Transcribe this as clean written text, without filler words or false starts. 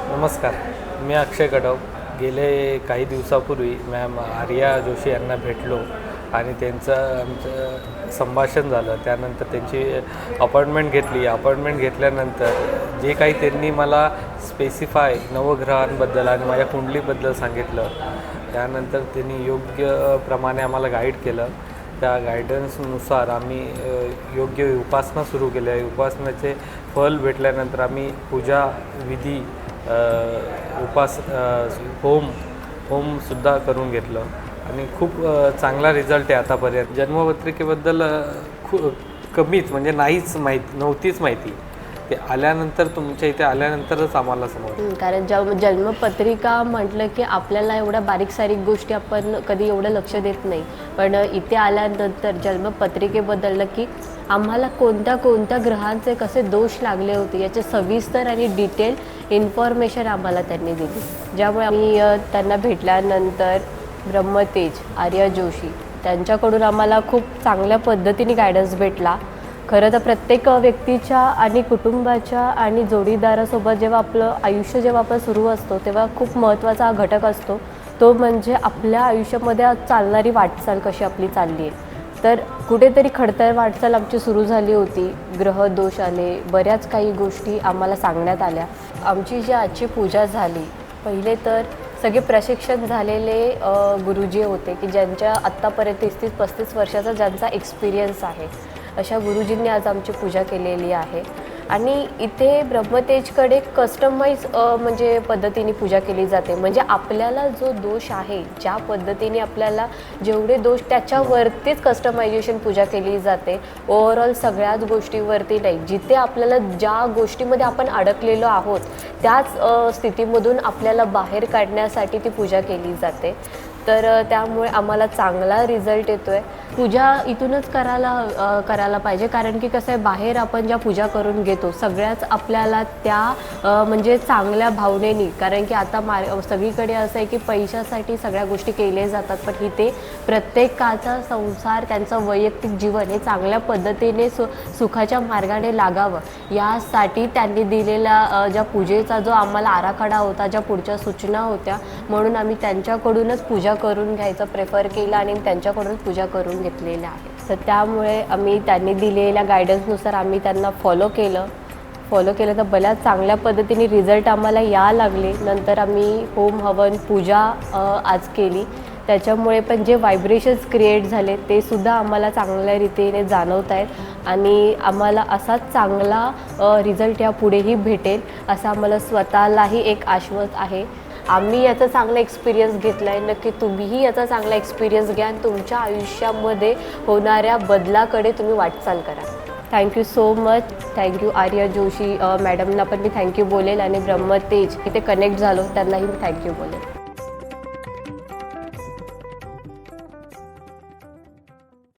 नमस्कार, मी अक्षय कटव. गेले काही दिवसापूर्वी मॅम आर्या जोशी यांना भेटलो आणि त्यांचं आमचं संभाषण झालं. त्यानंतर त्यांची अपॉइंटमेंट घेतली. अपॉइंटमेंट घेतल्यानंतर जे काही त्यांनी मला स्पेसिफाय नवग्रहांबद्दल आणि माझ्या कुंडलीबद्दल सांगितलं, त्यानंतर त्यांनी योग्य प्रमाणे आम्हाला गाईड केलं. त्या गायडन्सनुसार आम्ही योग्य उपासना सुरू केल्या. उपासनेचे फल भेटल्यानंतर आम्ही पूजा विधी होमसुद्धा करून घेतलं आणि खूप चांगला रिझल्ट आहे आतापर्यंत. जन्मपत्रिकेबद्दल कमीच म्हणजे नव्हतीच माहिती. ते आल्यानंतर, तुमच्या इथे आल्यानंतरच आम्हाला समजलं. कारण जन्मपत्रिका म्हटलं की आपल्याला एवढ्या बारीक सारीक गोष्टी आपण कधी एवढं लक्ष देत नाही, पण इथे आल्यानंतर जन्मपत्रिकेबद्दल की आम्हाला कोणत्या ग्रहांचे कसे दोष लागले होते याचे सविस्तर आणि डिटेल इन्फॉर्मेशन आम्हाला त्यांनी दिली. ज्यामुळे आम्ही त्यांना भेटल्यानंतर ब्रह्मतेज आर्या जोशी त्यांच्याकडून आम्हाला खूप चांगल्या पद्धतीने गायडन्स भेटला. खरं तर प्रत्येक व्यक्तीच्या आणि कुटुंबाच्या आणि जोडीदारासोबत जेव्हा आपलं आयुष्य जेव्हा आपण सुरू असतो तेव्हा खूप महत्त्वाचा घटक असतो तो म्हणजे आपल्या आयुष्यामध्ये चालणारी वाटचाल कशी आपली चालली आहे. तर कुठेतरी खडतर वाटचाल आमची सुरू झाली होती. ग्रह दोष आले, बऱ्याच काही गोष्टी आम्हाला सांगण्यात आल्या. आमची जी आजची पूजा झाली, पहिले तर सगळे प्रशिक्षण झालेले गुरुजी होते की ज्यांच्या आत्तापर्यंत 30-35 वर्षाचा ज्यांचा एक्सपिरियन्स आहे, अशा गुरुजींनी आज आमची पूजा केलेली आहे. आणि इथे ब्रह्मतेजकडे कस्टमाइज म्हणजे पद्धतीने पूजा केली जाते. म्हणजे आपल्याला जो दोष आहे, ज्या पद्धतीने आपल्याला जेवढे दोष त्याच्यावरतीच कस्टमायझेशन पूजा केली जाते. ओव्हरऑल सगळ्याच गोष्टीवरती नाही. जिथे आपल्याला ज्या गोष्टीमध्ये आपण अडकलेलो आहोत त्याच स्थितीमधून आपल्याला बाहेर काढण्यासाठी ती पूजा केली जाते. तर त्यामुळे आम्हाला चांगला रिझल्ट येतो आहे. पूजा इथूनच करायला पाहिजे, कारण की कसं आहे, बाहेर आपण ज्या पूजा करून घेतो सगळ्याच आपल्याला त्या म्हणजे चांगल्या भावनेनी, कारण की आता सगळीकडे असं आहे की पैशासाठी सगळ्या गोष्टी केल्या जातात, पण इथे प्रत्येकाचा संसार, त्यांचं वैयक्तिक जीवन हे चांगल्या पद्धतीने सुखाच्या मार्गाने लागावं यासाठी त्यांनी दिलेला ज्या पूजेचा जो आम्हाला आराखडा होता, ज्या पुढच्या सूचना होत्या, म्हणून आम्ही त्यांच्याकडूनच पूजा करून घ्यायचं प्रेफर केलं आणि त्यांच्याकडूनच पूजा करून घेतलेल्या आहे. तर त्यामुळे त्यांनी दिलेल्या गायडन्सनुसार आम्ही त्यांना फॉलो केलं तर बऱ्याच चांगल्या पद्धतीने रिझल्ट आम्हाला लागले. नंतर आम्ही होम हवन पूजा आज केली. त्याच्यामुळे पण जे व्हायब्रेशन्स क्रिएट झाले ते सुद्धा आम्हाला चांगल्या रीतीने जाणवत आहेत आणि आम्हाला असाच चांगला रिझल्ट यापुढेही भेटेल असं आम्हाला स्वतःलाही एक आश्वासन आहे. आम्ही याचा चांगला एक्सपिरियन्स घेतला आहे. नक्की तुम्हीही याचा चांगला एक्सपिरियन्स घ्या आणि तुमच्या आयुष्यामध्ये होणाऱ्या बदलाकडे तुम्ही वाटचाल करा. Thank you so much. Thank you Arya Joshi मॅडमना पण मी थँक्यू बोलेल आणि ब्रह्मतेज इथे कनेक्ट झालो त्यांनाही मी थँक्यू बोलेल.